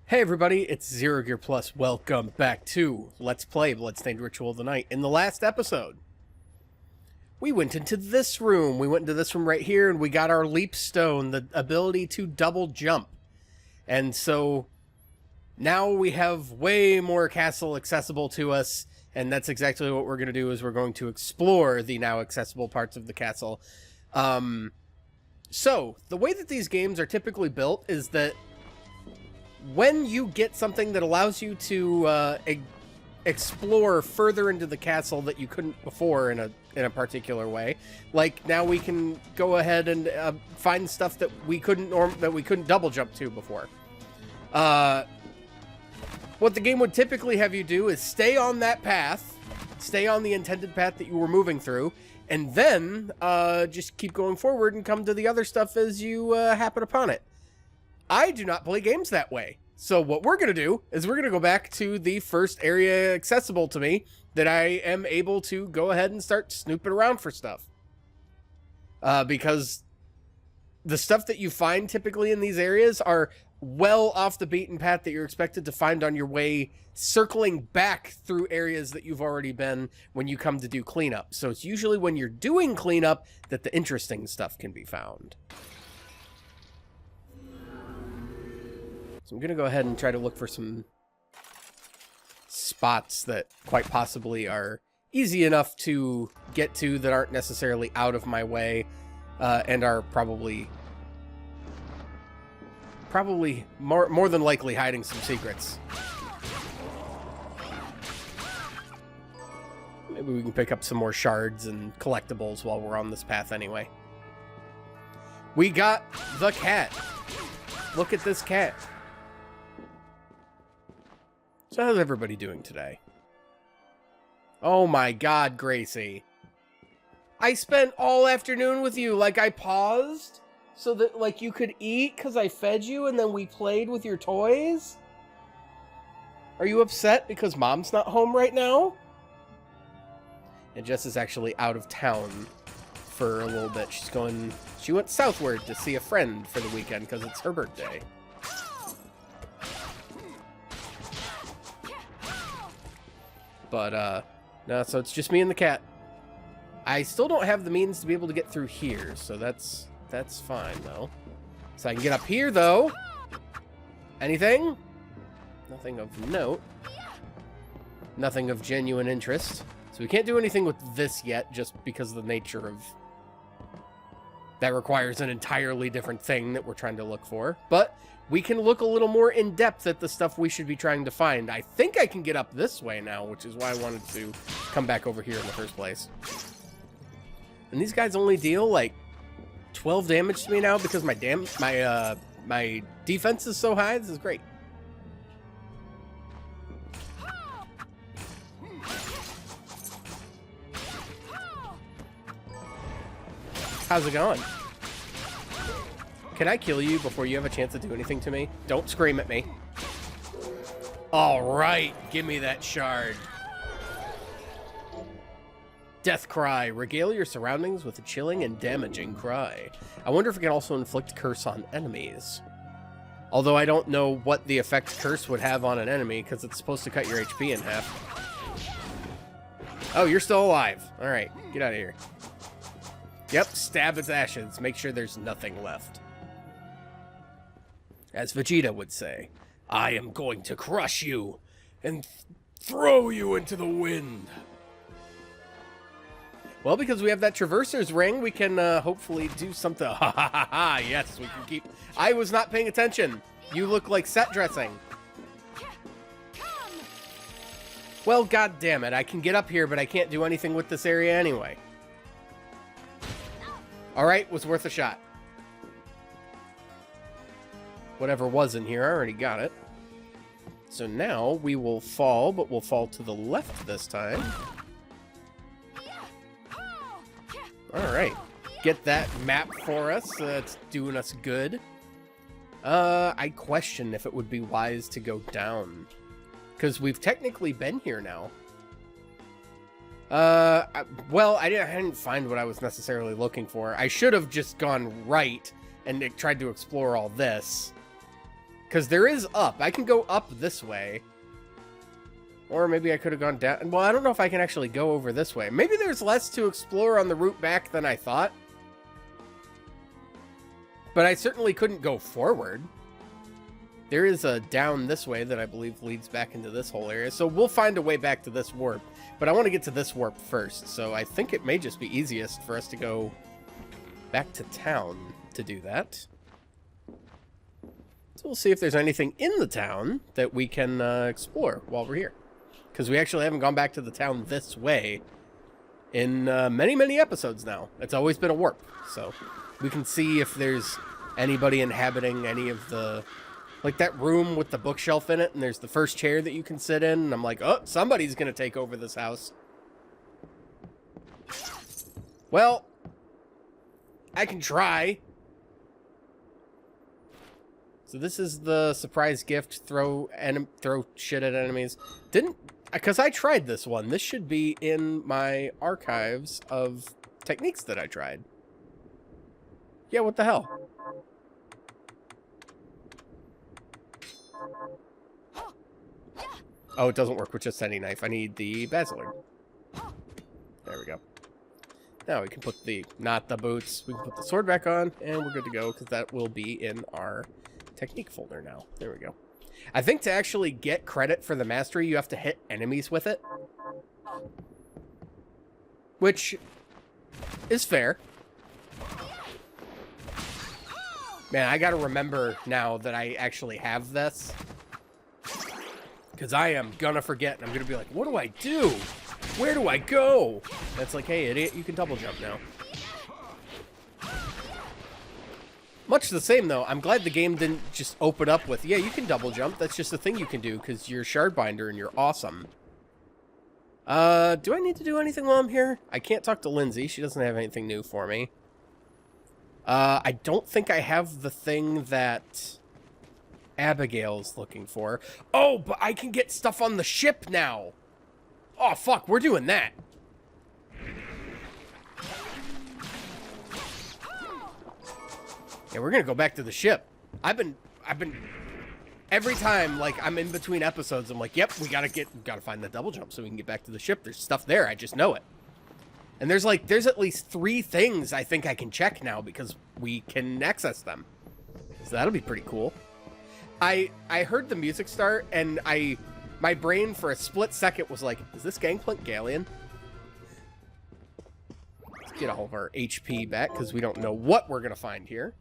Hey everybody, it's Zero Gear Plus. Welcome back to Let's Play Bloodstained Ritual of the Night. In the last episode, we went into this room. We went into this room right here, and we got our leap stone, the ability to double jump. And so now we have way more castle accessible to us, and that's exactly what we're going to do, is we're going to explore the now accessible parts of the castle. So, the way that these games are typically built is that when you get something that allows you to explore further into the castle that you couldn't before in a particular way, like now we can go ahead and find stuff that we couldn't double jump to before. What the game would typically have you do is stay on that path, stay on the intended path that you were moving through, and then just keep going forward and come to the other stuff as you happen upon it. I do not play games that way. So what we're going to do is we're going to go back to the first area accessible to me that I am able to go ahead and start snooping around for stuff. Because the stuff that you find typically in these areas are well off the beaten path that you're expected to find on your way, circling back through areas that you've already been when you come to do cleanup. So it's usually when you're doing cleanup that the interesting stuff can be found. So I'm going to go ahead and try to look for some spots that quite possibly are easy enough to get to that aren't necessarily out of my way, and are probably more than likely hiding some secrets. Maybe we can pick up some more shards and collectibles while we're on this path anyway. We got the cat. Look at this cat. So how's everybody doing today? Oh my god, Gracie. I spent all afternoon with you. Like, I paused so that, like, you could eat because I fed you and then we played with your toys? Are you upset because Mom's not home right now? And Jess is actually out of town for a little bit. She went southward to see a friend for the weekend because it's her birthday. But, no, so it's just me and the cat. I still don't have the means to be able to get through here, so that's fine, though. So I can get up here, though. Anything? Nothing of note. Nothing of genuine interest. So we can't do anything with this yet, just because of the nature of... That requires an entirely different thing that we're trying to look for. But we can look a little more in depth at the stuff we should be trying to find. I think I can get up this way now, which is why I wanted to come back over here in the first place. And these guys only deal like 12 damage to me now because my defense is so high. This is great. How's it going? Can I kill you before you have a chance to do anything to me? Don't scream at me. All right, give me that shard. Death cry. Regale your surroundings with a chilling and damaging cry. I wonder if it can also inflict curse on enemies. Although I don't know what the effect curse would have on an enemy, because it's supposed to cut your HP in half. Oh, you're still alive. All right, get out of here. Yep, stab its ashes. Make sure there's nothing left. As Vegeta would say, I am going to crush you and throw you into the wind. Well, because we have that Traverser's Ring, we can hopefully do something. Ha ha ha ha, yes, we can keep... I was not paying attention. You look like set dressing. Well, god damn it, I can get up here, but I can't do anything with this area anyway. Alright, was worth a shot. Whatever was in here, I already got it. So now we will fall, but we'll fall to the left this time. Alright. Get that map for us. That's doing us good. I question if it would be wise to go down. Because we've technically been here now. Well, I didn't find what I was necessarily looking for. I should have just gone right and tried to explore all this. Because there is up. I can go up this way. Or maybe I could have gone down. Well, I don't know if I can actually go over this way. Maybe there's less to explore on the route back than I thought. But I certainly couldn't go forward. There is a down this way that I believe leads back into this whole area. So we'll find a way back to this warp. But I want to get to this warp first. So I think it may just be easiest for us to go back to town to do that. So we'll see if there's anything in the town that we can explore while we're here. Because we actually haven't gone back to the town this way in many, many episodes now. It's always been a warp. So we can see if there's anybody inhabiting any of the... Like that room with the bookshelf in it, and there's the first chair that you can sit in, and I'm like, oh, somebody's going to take over this house. Well, I can try. So this is the surprise gift, throw shit at enemies. Because I tried this one. This should be in my archives of techniques that I tried. Yeah, what the hell? Oh, it doesn't work with just any knife. I need the basilar. There we go. Now we can put not the boots. We can put the sword back on, and we're good to go, because that will be in our technique folder now. There we go. I think to actually get credit for the mastery, you have to hit enemies with it. Which is fair. Man, I gotta remember now that I actually have this. Because I am gonna forget, and I'm gonna be like, what do I do? Where do I go? And it's like, hey, idiot, you can double jump now. Much the same, though. I'm glad the game didn't just open up with, yeah, you can double jump. That's just a thing you can do, because you're Shardbinder and you're awesome. Do I need to do anything while I'm here? I can't talk to Lindsay. She doesn't have anything new for me. I don't think I have the thing that Abigail's looking for. Oh, but I can get stuff on the ship now. Oh, fuck, we're doing that. Yeah, we're gonna go back to the ship. I've been every time, like, I'm in between episodes, I'm like, yep, we gotta find the double jump so we can get back to the ship. There's stuff there, I just know it. And there's at least 3 things I think I can check now because we can access them. So that'll be pretty cool. I heard the music start, and my brain for a split second was like, is this Gangplank Galleon? Let's get all of our HP back, because we don't know what we're going to find here.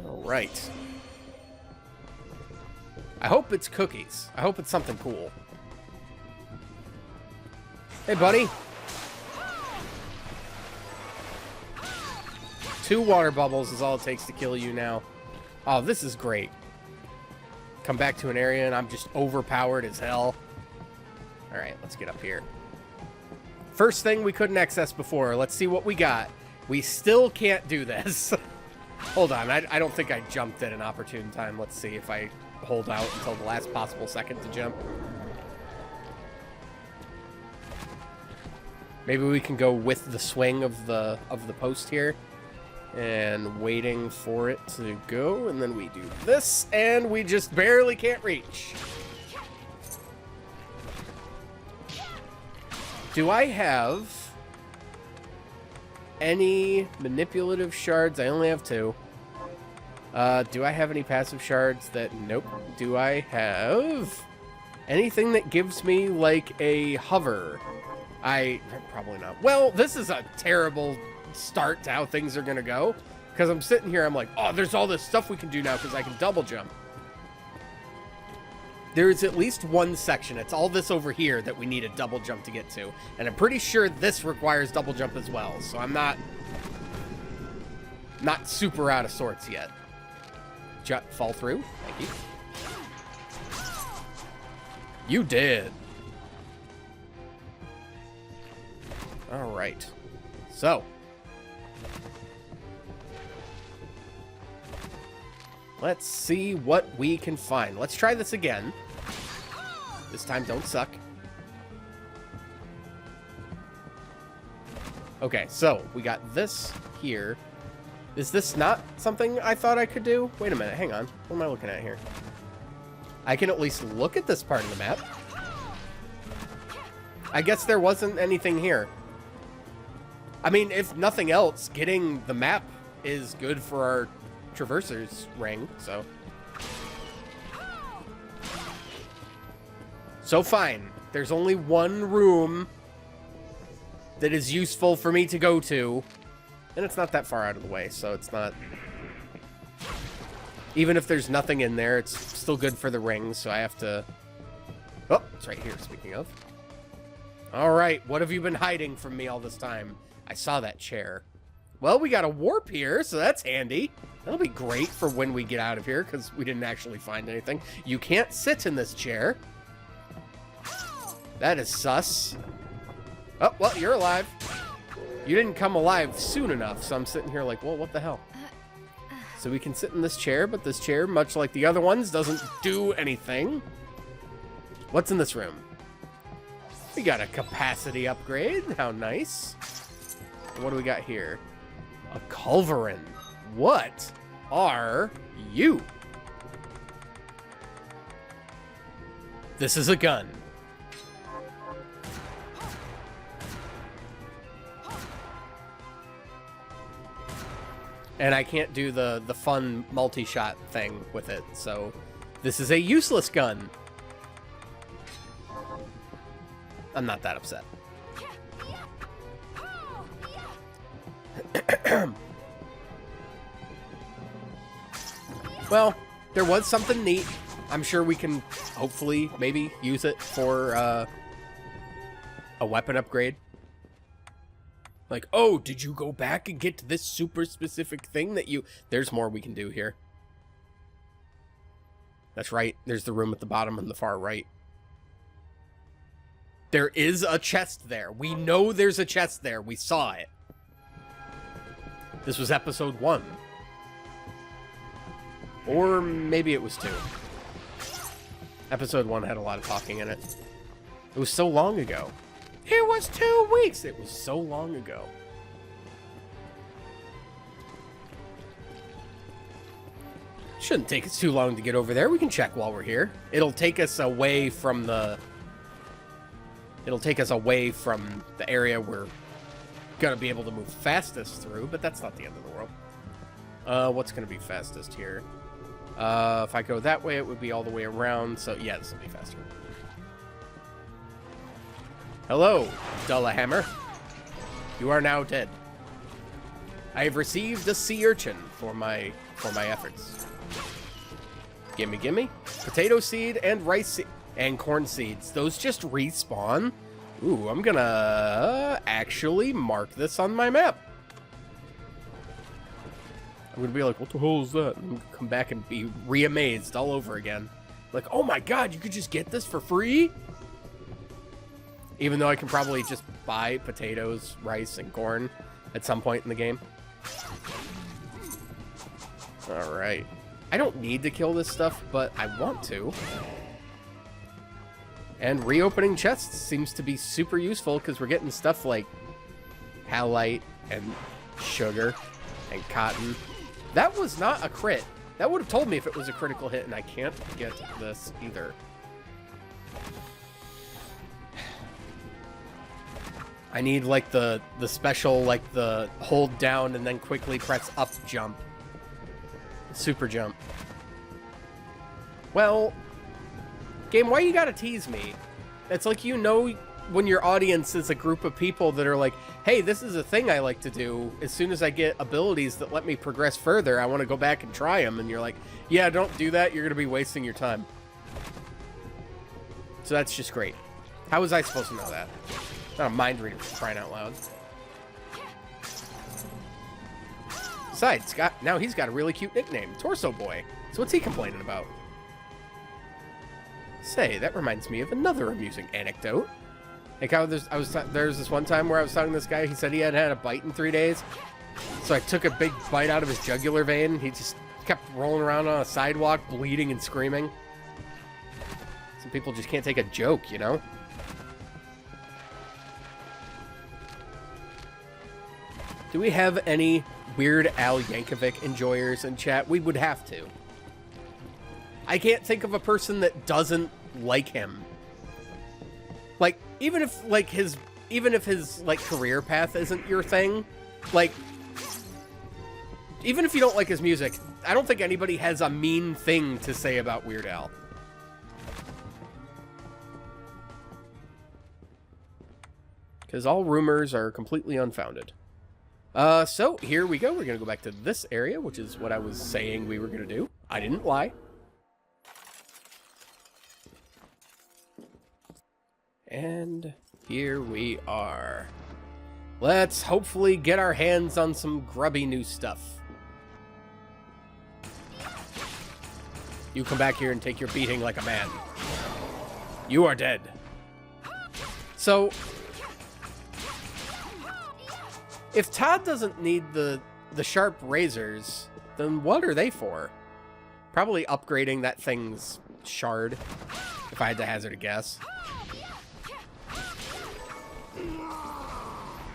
Alright. I hope it's cookies. I hope it's something cool. Hey, buddy. 2 water bubbles is all it takes to kill you now. Oh, this is great. Come back to an area and I'm just overpowered as hell. Alright, let's get up here. First thing we couldn't access before. Let's see what we got. We still can't do this. Hold on, I don't think I jumped at an opportune time. Let's see if I hold out until the last possible second to jump. Maybe we can go with the swing of the post here. And waiting for it to go, and then we do this, and we just barely can't reach. Do I have any manipulative shards? I only have 2. Do I have any passive shards that... Nope. Do I have anything that gives me, like, a hover? Probably not. Well, this is a terrible start to how things are gonna go, because I'm sitting here, I'm like, oh, there's all this stuff we can do now because I can double jump. There's at least one section, it's all this over here, that we need a double jump to get to, and I'm pretty sure this requires double jump as well, so I'm not super out of sorts yet. Fall through? Thank you. You did. Alright. So let's see what we can find. Let's try this again. This time, don't suck. Okay, so we got this here. Is this not something I thought I could do? Wait a minute, hang on. What am I looking at here? I can at least look at this part of the map. I guess there wasn't anything here. I mean, if nothing else, getting the map is good for our traversers ring, so. So fine. There's only one room that is useful for me to go to. And it's not that far out of the way, so it's not... Even if there's nothing in there, it's still good for the rings, so I have to... Oh, it's right here, speaking of. Alright, what have you been hiding from me all this time? I saw that chair. Well, we got a warp here, so that's handy. That'll be great for when we get out of here, because we didn't actually find anything. You can't sit in this chair. That is sus. Oh, well, you're alive. You didn't come alive soon enough, so I'm sitting here like, well, what the hell? So we can sit in this chair, but this chair, much like the other ones, doesn't do anything. What's in this room? We got a capacity upgrade. How nice. What do we got here? A culverin. What are you? This is a gun. And I can't do the fun multi-shot thing with it, so this is a useless gun. I'm not that upset. Well, there was something neat. I'm sure we can hopefully maybe use it for a weapon upgrade. Like, oh, did you go back and get to this super specific thing that you... There's more we can do here. That's right. There's the room at the bottom on the far right. There is a chest there. We know there's a chest there. We saw it. This was episode 1. Or maybe it was 2. Episode 1 had a lot of talking in it. It was so long ago. It was 2 weeks. It was so long ago. Shouldn't take us too long to get over there. We can check while we're here. It'll take us away from the... It'll take us away from the area we're gonna be able to move fastest through, but that's not the end of the world. What's gonna be fastest here? If I go that way, it would be all the way around. So yeah, this will be faster. Hello, Dullahammer. You are now dead. I have received a sea urchin for my efforts. Gimme, gimme. Potato seed and rice seed and corn seeds. Those just respawn. Ooh, I'm gonna actually mark this on my map. I'm gonna be like, what the hell is that? And come back and be re-amazed all over again. Like, oh my god, you could just get this for free? Even though I can probably just buy potatoes, rice, and corn at some point in the game. Alright. I don't need to kill this stuff, but I want to. And reopening chests seems to be super useful because we're getting stuff like halite and sugar and cotton. That was not a crit. That would have told me if it was a critical hit, and I can't get this either. I need, like, the special, like, the hold down and then quickly press up jump. Super jump. Well, game, why you gotta tease me? It's like, you know, when your audience is a group of people that are like, hey, this is a thing I like to do. As soon as I get abilities that let me progress further, I want to go back and try them. And you're like, yeah, don't do that. You're going to be wasting your time. So that's just great. How was I supposed to know that? Not a mind reader, for crying out loud. Besides, now he's got a really cute nickname, Torso Boy. So what's he complaining about? Say, that reminds me of another amusing anecdote. Like how there's this one time where I was talking to this guy. He said he hadn't had a bite in 3 days. So I took a big bite out of his jugular vein. He just kept rolling around on a sidewalk, bleeding and screaming. Some people just can't take a joke, you Do we have any Weird Al Yankovic enjoyers in chat? We would have to. I can't think of a person that doesn't like him. Like, even if his like career path isn't your thing, like, even if you don't like his music, I don't think anybody has a mean thing to say about Weird Al. Because all rumors are completely unfounded. So, here we go. We're going to go back to this area, which is what I was saying we were going to do. I didn't lie. And here we are. Let's hopefully get our hands on some grubby new stuff. You come back here and take your beating like a man. You are dead. So, if Todd doesn't need the sharp razors, then what are they for? Probably upgrading that thing's shard, if I had to hazard a guess.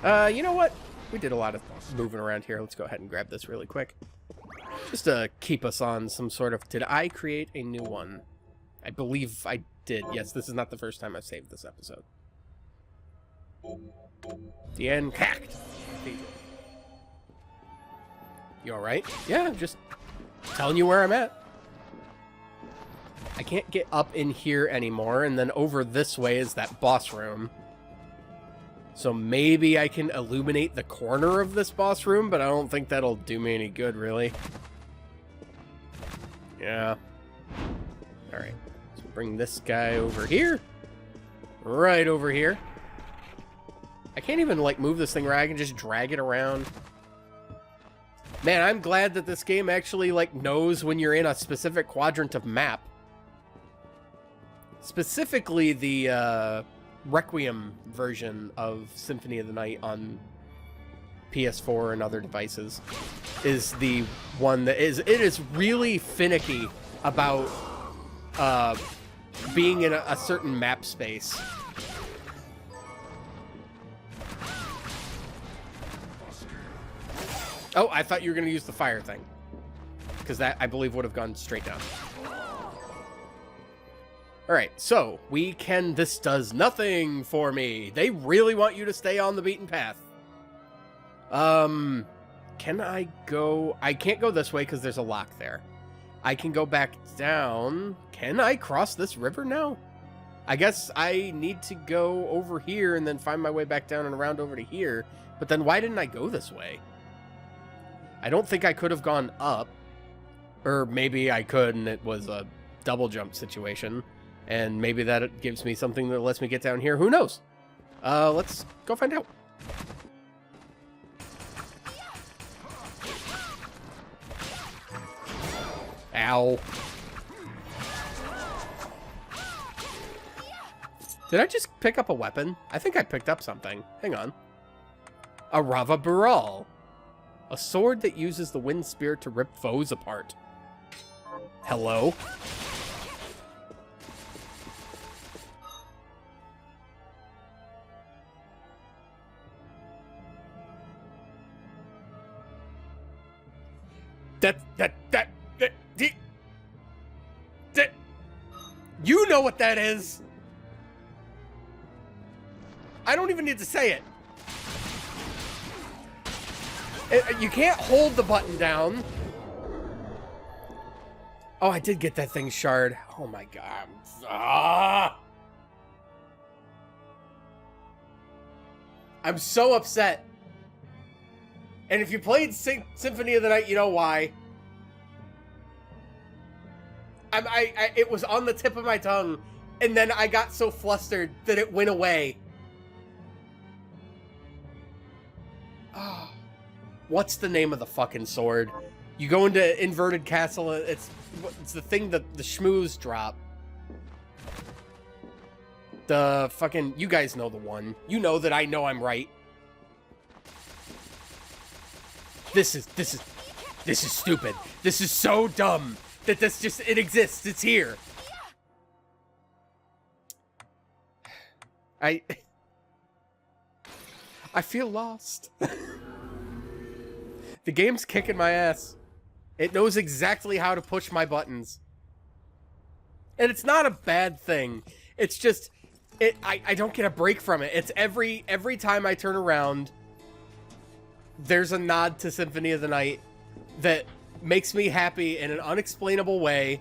You know what? We did a lot of moving around here. Let's go ahead and grab this really quick. Just to keep us on some sort of... Did I create a new one? I believe I did. Yes, this is not the first time I've saved this episode. The end. Hacked. You alright? Yeah, I'm just telling you where I'm at. I can't get up in here anymore, and then over this way is that boss room. So maybe I can illuminate the corner of this boss room, but I don't think that'll do me any good, really. Yeah. Alright. So bring this guy over here. Right over here. I can't even, like, move this thing right. I can just drag it around. Man, I'm glad that this game actually, like, knows when you're in a specific quadrant of map. Specifically, the, Requiem version of Symphony of the Night on PS4 and other devices is the one that is... It is really finicky about, being in a certain map space. Oh, I thought you were going to use the fire thing. Because that, I believe, would have gone straight down. Alright, so, we can... This does nothing for me. They really want you to stay on the beaten path. Can I go... I can't go this way because there's a lock there. I can go back down. Can I cross this river now? I guess I need to go over here and then find my way back down and around over to here. But then why didn't I go this way? I don't think I could have gone up. Or maybe I could and it was a double jump situation. And maybe that gives me something that lets me get down here. Who knows? Let's go find out. Ow. Did I just pick up a weapon? I think I picked up something. Hang on. A Rava Baral. A sword that uses the wind spirit to rip foes apart. Hello? That, you know what that is. I don't even need to say it. You can't hold the button down. Oh, I did get that thing shard. Oh my god. Ah! I'm so upset. And if you played Symphony of the Night, you know why. It was on the tip of my tongue, and then I got so flustered that it went away. Oh. What's the name of the fucking sword? You go into Inverted Castle, it's the thing that the schmooze drop. The fucking... You guys know the one. You know that I know I'm right. This is stupid. This is so dumb that it exists. It's here. I feel lost. The game's kicking my ass. It knows exactly how to push my buttons. And it's not a bad thing. It's just, I don't get a break from it. It's every time I turn around, there's a nod to Symphony of the Night that makes me happy in an unexplainable way.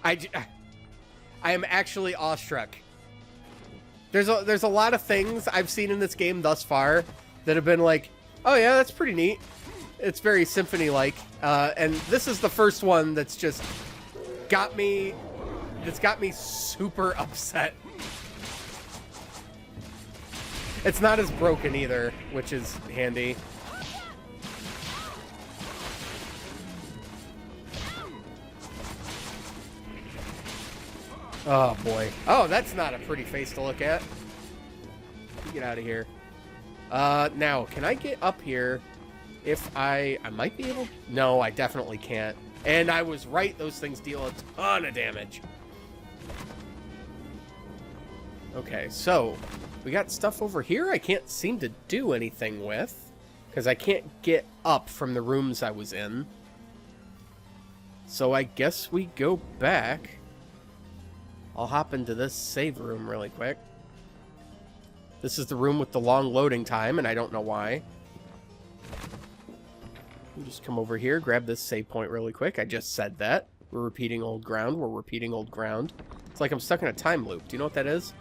I am actually awestruck. There's a lot of things I've seen in this game thus far that have been like, oh yeah, that's pretty neat. It's very Symphony-like. And this is the first one that's just got me super upset. It's not as broken either, which is handy. Oh, boy. Oh, that's not a pretty face to look at. Get out of here. Now, can I get up here if I might be able... No, I definitely can't. And I was right. Those things deal a ton of damage. Okay, so we got stuff over here I can't seem to do anything with because I can't get up from the rooms I was in. So I guess we go back. I'll hop into this save room really quick. This is the room with the long loading time, and I don't know why. We'll just come over here, grab this save point really quick. I just said that. We're repeating old ground. We're repeating old ground. It's like I'm stuck in a time loop. Do you know what that is?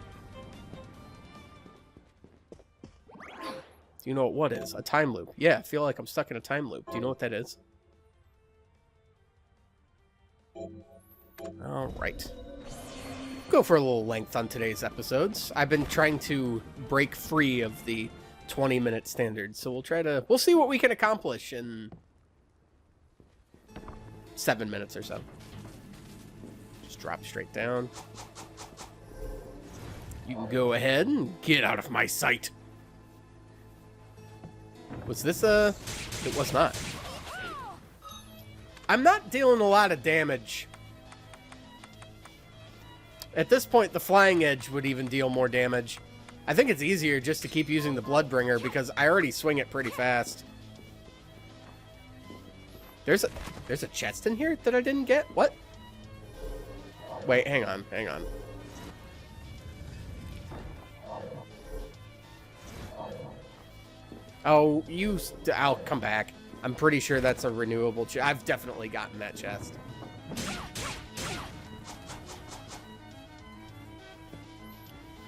Do you know what is? A time loop. Yeah, I feel like I'm stuck in a time loop. Do you know what that is? All right. Go for a little length on today's episodes. I've been trying to break free of the 20-minute standard, so we'll see what we can accomplish in 7 minutes or so. Just drop straight down. You can go ahead and get out of my sight. Was this a... It was not. I'm not dealing a lot of damage. At this point, the Flying Edge would even deal more damage. I think it's easier just to keep using the Bloodbringer because I already swing it pretty fast. There's a chest in here that I didn't get? What? Wait, hang on. Oh, I'll come back. I'm pretty sure that's a renewable chest. I've definitely gotten that chest.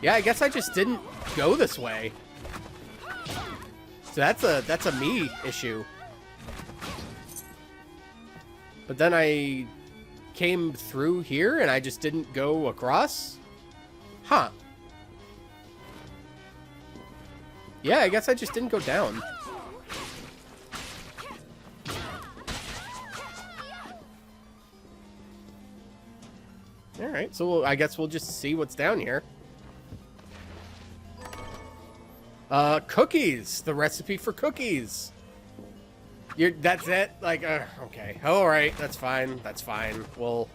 Yeah, I guess I just didn't go this way. So that's a me issue. But then I came through here and I just didn't go across? Huh. Yeah, I guess I just didn't go down. Alright, so I guess we'll just see what's down here. Cookies! The recipe for cookies! That's it? Like, okay. Alright, that's fine. That's fine. Well,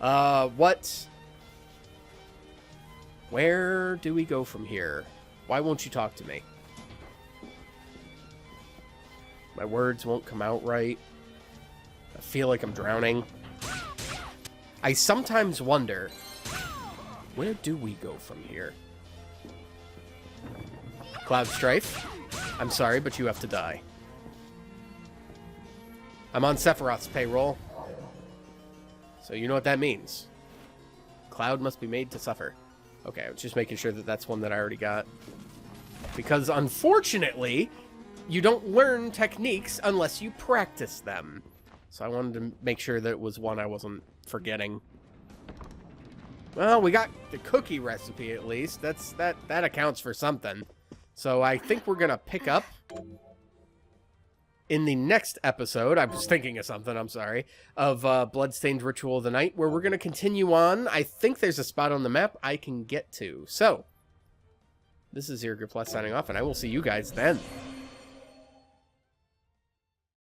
what? Where do we go from here? Why won't you talk to me? My words won't come out right. I feel like I'm drowning. I sometimes wonder, where do we go from here? Cloud Strife, I'm sorry, but you have to die. I'm on Sephiroth's payroll. So you know what that means. Cloud must be made to suffer. Okay, I was just making sure that that's one that I already got. Because unfortunately, you don't learn techniques unless you practice them. So I wanted to make sure that it was one I wasn't forgetting. Well, we got the cookie recipe at least. That accounts for something. So I think we're gonna pick up in the next episode. I was thinking of something, I'm sorry, of Bloodstained Ritual of the Night, where we're gonna continue on. I think there's a spot on the map I can get to. So, this is Crissaegrim signing off, and I will see you guys then.